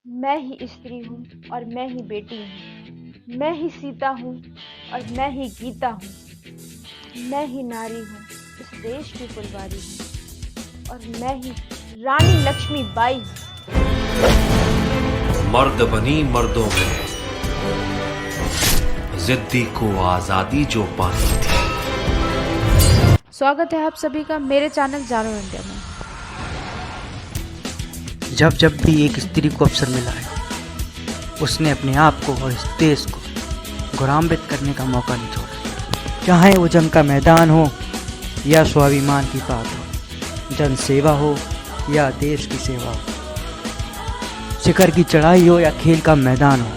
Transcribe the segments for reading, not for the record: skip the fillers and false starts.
मैं ही स्त्री हूँ और मैं ही बेटी हूँ। मैं ही सीता हूँ और मैं ही गीता हूँ। मैं ही नारी हूँ, इस देश की फुलवारी हूँ और मैं ही रानी लक्ष्मीबाई हूँ। मर्द बनी मर्दों में जिद्दी को आजादी जो पानी थी। स्वागत है आप सभी का मेरे चैनल जानो इंडिया में। जब जब भी एक स्त्री को अवसर मिला है, उसने अपने आप को और इस देश को गौरवान्वित करने का मौका नहीं छोड़ा। चाहे वो जंग का मैदान हो या स्वाभिमान की बात हो, जन सेवा हो या देश की सेवा हो, शिखर की चढ़ाई हो या खेल का मैदान हो।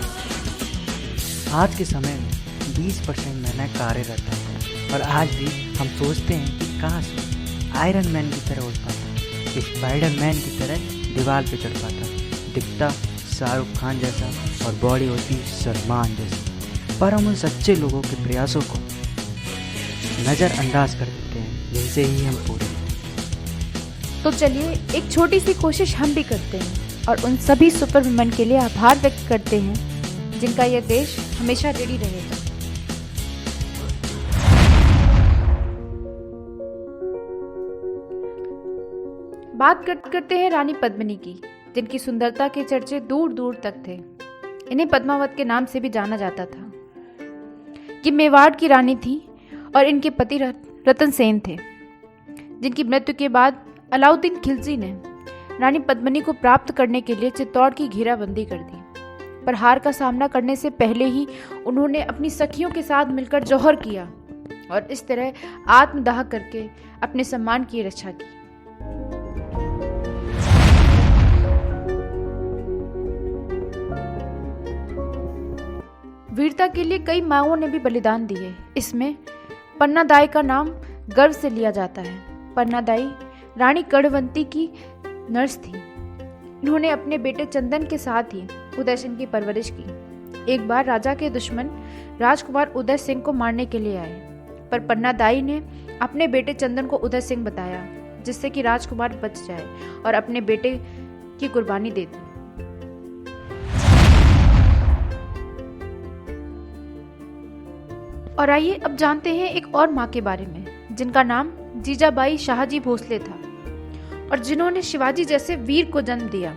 आज के समय में 20% महिलाएं कार्यरत हैं और आज भी हम सोचते हैं कि काश आयरन मैन की तरह उड़ पाता, स्पाइडर मैन की तरह दीवार पे चढ़ पाता, दिखता शाहरुख खान जैसा और बॉडी होती सलमान जैसी। पर हम उन सच्चे लोगों के प्रयासों को नज़रअंदाज कर देते हैं, जैसे ही हम पूरे। तो चलिए एक छोटी सी कोशिश हम भी करते हैं और उन सभी सुपर वुमेन के लिए आभार व्यक्त करते हैं जिनका यह देश हमेशा रेडी रहेगा। बात करते हैं रानी पद्मिनी की, जिनकी सुंदरता के चर्चे दूर दूर तक थे। इन्हें पद्मावत के नाम से भी जाना जाता था। ये मेवाड़ की रानी थी और इनके पति रतन सेन थे, जिनकी मृत्यु के बाद अलाउद्दीन खिलजी ने रानी पद्मिनी को प्राप्त करने के लिए चित्तौड़ की घेराबंदी कर दी। पर हार का सामना करने से पहले ही उन्होंने अपनी सखियों के साथ मिलकर जौहर किया और इस तरह आत्मदाह करके अपने सम्मान की रक्षा की। वीरता के लिए कई माओं ने भी बलिदान दिए। इसमें पन्नादाई का नाम गर्व से लिया जाता है। पन्नादाई रानी कड़वंती की नर्स थी। इन्होंने अपने बेटे चंदन के साथ ही उदय सिंह की परवरिश की। एक बार राजा के दुश्मन राजकुमार उदय सिंह को मारने के लिए आए, पर पन्नादाई ने अपने बेटे चंदन को उदय सिंह बताया, जिससे कि राजकुमार बच जाए और अपने बेटे की कुर्बानी दे दी। और आइए अब जानते हैं एक और माँ के बारे में, जिनका नाम जीजाबाई शाहजी भोसले था और जिन्होंने शिवाजी जैसे वीर को जन्म दिया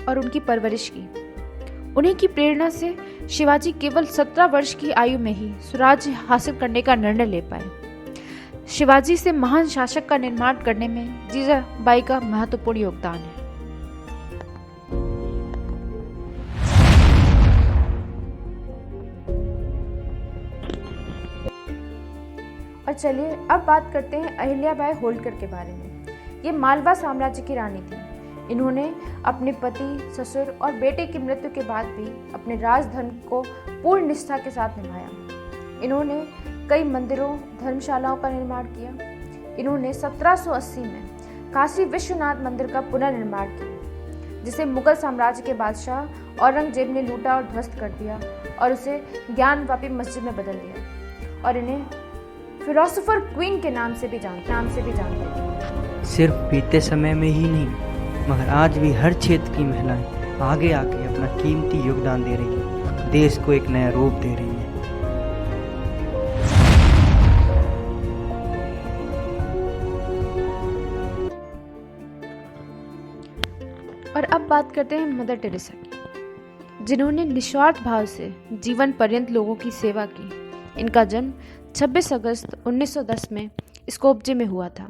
और उनकी परवरिश की। उन्हीं की प्रेरणा से शिवाजी केवल 17 वर्ष की आयु में ही स्वराज्य हासिल करने का निर्णय ले पाए। शिवाजी से महान शासक का निर्माण करने में जीजाबाई का महत्वपूर्ण योगदान है। और चलिए अब बात करते हैं अहिल्याबाई होलकर के बारे में। ये मालवा साम्राज्य की रानी थी। इन्होंने अपने पति, ससुर और बेटे की मृत्यु के बाद भी अपने राजधर्म को पूर्ण निष्ठा के साथ निभाया। इन्होंने कई मंदिरों, धर्मशालाओं का निर्माण किया। इन्होंने 1780 में काशी विश्वनाथ मंदिर का पुनर्निर्माण किया, जिसे मुगल साम्राज्य के बादशाह औरंगजेब ने लूटा और ध्वस्त कर दिया और उसे ज्ञानवापी मस्जिद में बदल दिया। और इन्हें फिलोसोफर क्वीन के नाम से भी जानते थे। सिर्फ बीते समय में ही नहीं, मगर आज भी हर क्षेत्र की महिलाएं आगे आके अपना कीमती योगदान दे रही हैं, देश को एक नया रूप दे रही हैं। और अब बात करते हैं मदर टेरेसा की, जिन्होंने निस्वार्थ भाव से जीवन पर्यंत लोगों की सेवा की। इनका जन्म 26 अगस्त 1910 में स्कोपजे में हुआ था।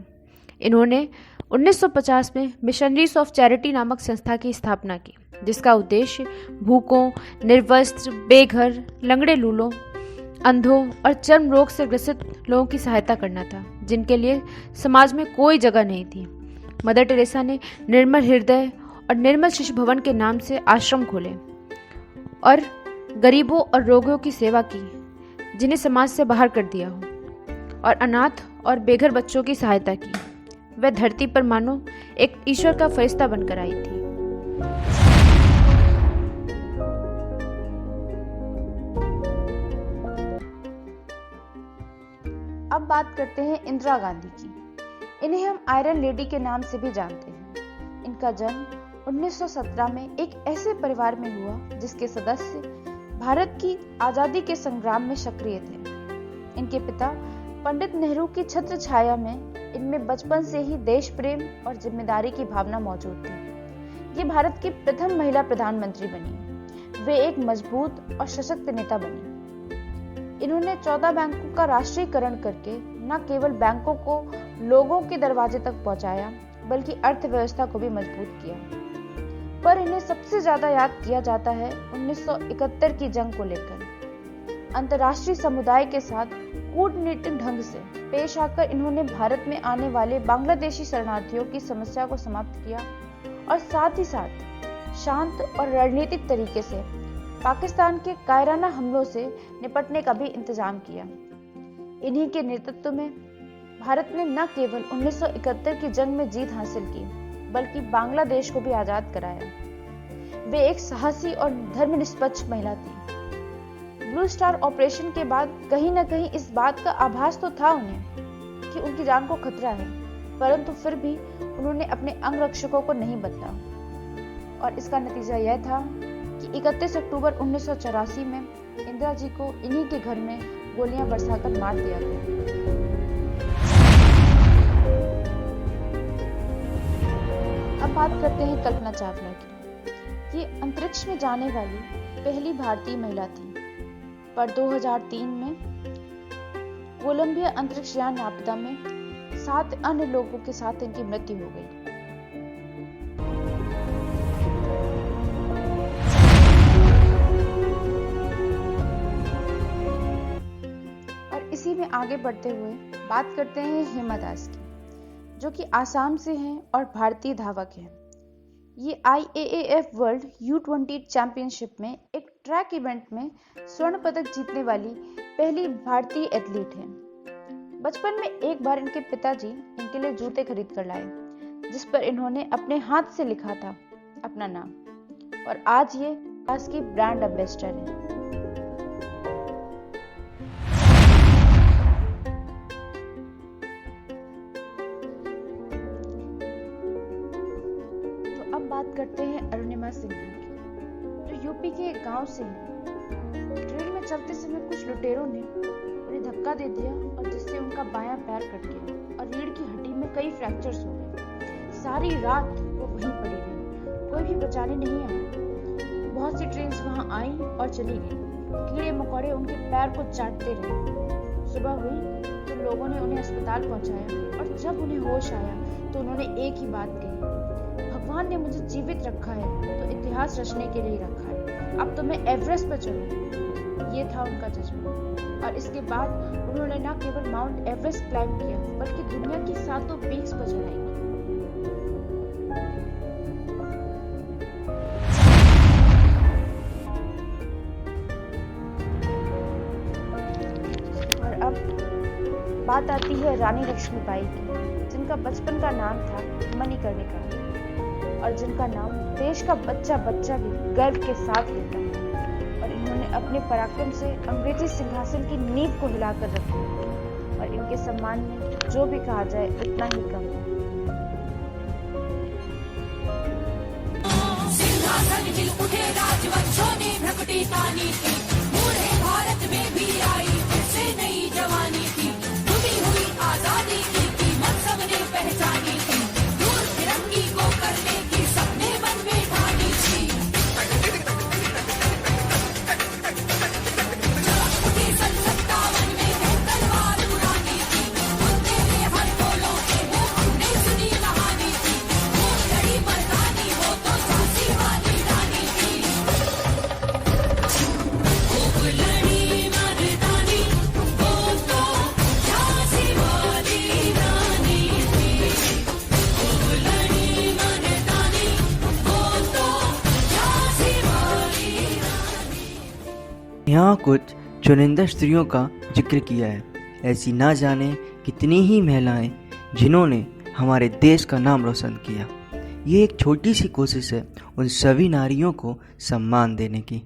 इन्होंने 1950 में मिशनरीज ऑफ चैरिटी नामक संस्था की स्थापना की, जिसका उद्देश्य भूखों, निर्वस्त्र, बेघर, लंगड़े लूलों, अंधों और चर्म रोग से ग्रसित लोगों की सहायता करना था, जिनके लिए समाज में कोई जगह नहीं थी। मदर टेरेसा ने निर्मल हृदय और निर्मल शिशु भवन के नाम से आश्रम खोले और गरीबों और रोगियों की सेवा की, जिन्हें समाज से बाहर कर दिया हो, और अनाथ और बेघर बच्चों की सहायता की। वह धरती पर मानो एक ईश्वर का फरिश्ता बनकर आई थी। अब बात करते हैं इंदिरा गांधी की। इन्हें हम आयरन लेडी के नाम से भी जानते हैं। इनका जन्म 1917 में एक ऐसे परिवार में हुआ जिसके सदस्य भारत की आजादी के संग्राम में सक्रिय थे। इनके पिता पंडित नेहरू की छत्र छाया में इनमें बचपन से ही देश प्रेम और जिम्मेदारी की भावना मौजूद थी। ये भारत की प्रथम महिला प्रधानमंत्री बनी। वे एक मजबूत और सशक्त नेता बनी। इन्होंने 14 बैंकों का राष्ट्रीयकरण करके न केवल बैंकों को लोगों के दरवाजे तक पहुंचाया, बल्कि अर्थव्यवस्था को भी मजबूत किया। पर इन्हें सबसे ज्यादा याद किया जाता है 1971 की जंग को लेकर। अंतर्राष्ट्रीय समुदाय के साथ कूटनीतिक ढंग से पेश आकर इन्होंने भारत में आने वाले बांग्लादेशी शरणार्थियों की समस्या को समाप्त किया और साथ ही साथ शांत और रणनीतिक तरीके से पाकिस्तान के कायराना हमलों से निपटने का भी इंतजाम किया। इन्हीं के नेतृत्व में भारत ने न केवल 1971 की जंग में जीत हासिल की, बल्कि बांग्लादेश को भी आजाद कराया। वे एक साहसी और धर्मनिष्पक्ष महिला थी। ब्लू स्टार ऑपरेशन के बाद कहीं न कहीं इस बात का आभास तो था उन्हें कि उनकी जान को खतरा है, परंतु फिर भी उन्होंने अपने अंगरक्षकों को नहीं बदला। और इसका नतीजा यह था कि 31 अक्टूबर 1984 में इंदिरा जी को इन्हीं के घर में गोलियां बरसाकर मार दिया गया। अब बात करते हैं कल्पना चावला की। ये अंतरिक्ष में जाने वाली पहली भारतीय महिला थी, पर 2003 में कोलंबिया अंतरिक्ष यान आपदा में 7 अन्य लोगों के साथ इनकी मृत्यु हो गई। और इसी में आगे बढ़ते हुए बात करते हैं हेमा दास की, जो कि आसाम से हैं और भारतीय धावक हैं। ये IAAF वर्ल्ड U20 चैंपियनशिप में एक ट्रैक इवेंट में स्वर्ण पदक जीतने वाली पहली भारतीय एथलीट हैं। बचपन में एक बार इनके पिताजी इनके लिए जूते खरीद कर लाए, जिस पर इन्होंने अपने हाथ से लिखा था अपना नाम, और आज ये दास की ब्रांड एम्बेसडर हैं। बात करते हैं अरुणिमा सिन्हा की, जो यूपी के एक गांव से हैं। ट्रेन में चलते समय कुछ लुटेरों ने उन्हें धक्का दे दिया और जिससे उनका बायां पैर कट गया और रीढ़ की हड्डी में कई फ्रैक्चर्स हो गए। सारी रात वो वहीं पड़ी रही, कोई भी बचाने नहीं आया। बहुत सी ट्रेन वहां आई और चली गई। कीड़े मकोड़े उनके पैर को चाटते रहे। सुबह हुई तो लोगों ने उन्हें अस्पताल पहुंचाया और जब उन्हें होश आया तो उन्होंने एक ही बात कही, भगवान ने मुझे जीवित रखा है तो इतिहास रचने के लिए रखा है, अब तो मैं एवरेस्ट पर चलूं। ये था उनका जज्बा। और इसके बाद उन्होंने न केवल माउंट एवरेस्ट क्लाइंब किया, बल्कि दुनिया की 7 पीक्स पर चढ़ाई की। और अब बात आती है रानी लक्ष्मीबाई की, जिनका बचपन का नाम था मणिकर्णिका और जिनका नाम देश का बच्चा बच्चा भी गर्व के साथ लेता है। और इन्होंने अपने पराक्रम से अंग्रेजी सिंहासन की नींव को हिलाकर रखा और इनके सम्मान में जो भी कहा जाए उतना ही कम है। सिंहासन हिल उठे राजवंशों ने भ्रकुटी तानी थी, बूढ़े भारत में भी आई फिर नई जवानी थी। डूबी हुई आजादी की कीमत सबने पहचानी थी, दूर तिरंगी को करने की सबने मन में ठानी थी। सन 57 में है तलवार उड़ानी थी, उनके लिए हर बोलों के वो हमने सुनी कहानी थी। वो लड़ी मर्दानी हो तो झांसी वाली रानी थी। खूब लड़ी मर्दानी हो तो झांसी वाली रानी थी। खूब लड़ी मर्दानी हो तो झांसी वाली रानी। यहाँ कुछ चुनिंदा स्त्रियों का जिक्र किया है। ऐसी ना जाने कितनी ही महिलाएं जिन्होंने हमारे देश का नाम रोशन किया। ये एक छोटी सी कोशिश है उन सभी नारियों को सम्मान देने की।